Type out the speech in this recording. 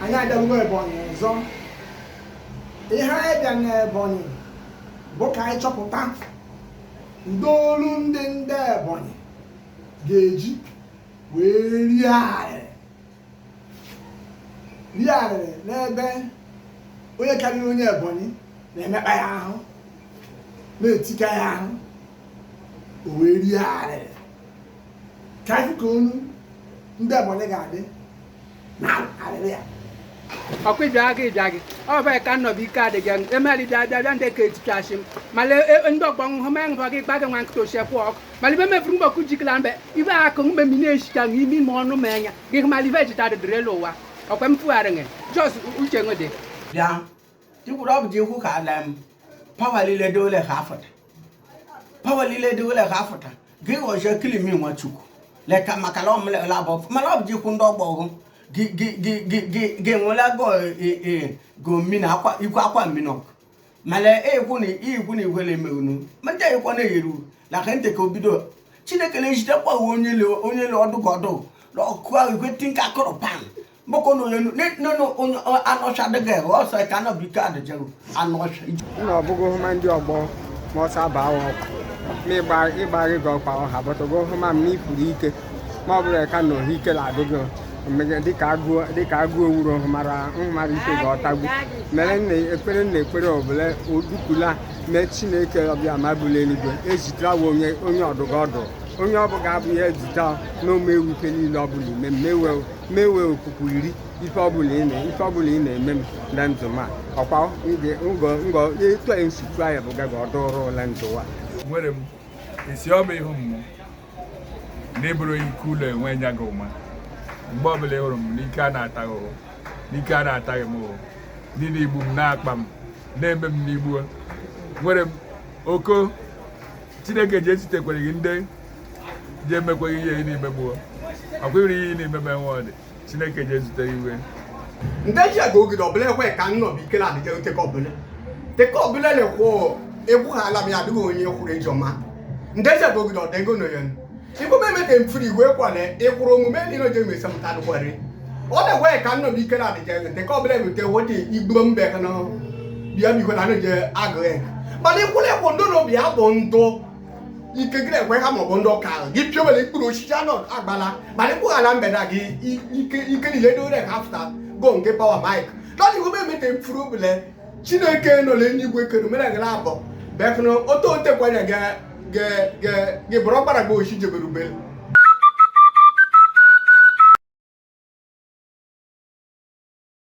anya da luwe Ebonyi zo ihe anyị bịa na Ebonyi bụ ka anyị chọpụta ndolu ndị Ebonyi ga-eji wee rie arịrị n'ebe onye karịrị onye Ebonyi na-emekpa ya ahụ na-etika ya ahụ o wee rie arịrị ka anyị ka onu ndị Ebonyi ga-adị na arịrị ya Ọkụjagi ọ bụ ka nnọbụ ike adịghị emeli bịa ndị ka etichasị m mala ndị ọgbọ hụ ma ngwa gị gbado nwa nkịta osekwu ọkụ mala ibe mefuru mgbọkụ jikala mbe ibe akụ mgbe mi na-esita nwe imi ma ọnụ ma enya gị mala ibe ejita dịdịrị elu ụwa ọkwa m fugharị nge jos uche nwe dị bịa tikwuru ọ bụ ji ikwu ka ala m pawa lile dị ole ha afụta gị ghọzie kilimi Nwachukwu leka maka la ọmụlela abụọ mana ọ bụ ji ikwu ndị ọgbọ ọhụ gị nwela go mmiri ikwu akwa mmiri ọkụ mana ikwu na igwele eme unu maja ikwu na eyeru na ka nteke obido Chineke na-ejitekwa onye le ọdụgọdụ ọkụ ahụ ikwe tinka akụrụ pan mbọkọ na onye anọcha adịghị ọsọ ka anọbụ ike adịjego anọcha na ọbụghị hụma ndị ọgbọ ma ọsọ aba ahụ ọkụ ma ịgba gị gị ọkpa ọha bọtọgo hụma m n'ipụrụ ike ma ọ bụrụ ka na ohi ike na-adụgo dịka agụ owuru nhụmara ike ga-ọtagbu mere ekpere na ekpere ọbụla odupụla mee Chineke ọbịa ma bụla eluigwe eziterawa onye ọdụgọdụ onye ọbụla abụ ihe ezita na omewu ife niile ọbụla ime mewe okpukpu iri ife ọbụla ị na-eme m na ndụ ma ọkwa ngọ etu anyị si tụọ ya bụga ga-ọdụrụ ụlọ ndụwa nwere m esi ọma ihu mmụọ na ịbụrụ ike ụlọ enwe nya gị ụma mgbe ọbụla ị hụrụ m n'ike a na-ataghị ụhụ n'ike a na-ataghị m ụhụ ndị na-igbu m na-akpa m na-eme m n'igbu nwere m oko Chineke ji ezitekwere gị ndị ji emekweghị ihe n'ime gbuo ọkwụrụ ihe n'ime m enwe ọdị Chineke ji ezute iwe ndị ji aga ogide ọbụla ekwe ka nnọbụ ike na-adịghị teke ọbụla na-ekwu egwu ha ala m ya adịghị onye kwuru ejọma ndị ji aga ogide ọdịgo na ya igbo memete mfiri igwe kwale ịkwụrụ omume ndị noje mesamta dụkwari ọ na-ekwe ka nnọbụ ike na-adịghị teke ọbụla ewete wote igbo mbe ka na bịa biko na noje agụghị mana ikwụrụ ekwu ndị n'obi ya bụ ndụ ike gị ekwe ha maọbụ ndị ọka gị pịowere mkpụrụ osisi anọ agbala mana ịkwụ ala mbeda gị ike niile dị ore ka afta go nke pawa mike nọdụ igbo memete mfiri obule Chineke nọ n'eluigwe kere mere gara abụọ bekụnụ ote kwanye gị bụrụ ọkpara gị oshi jeberubele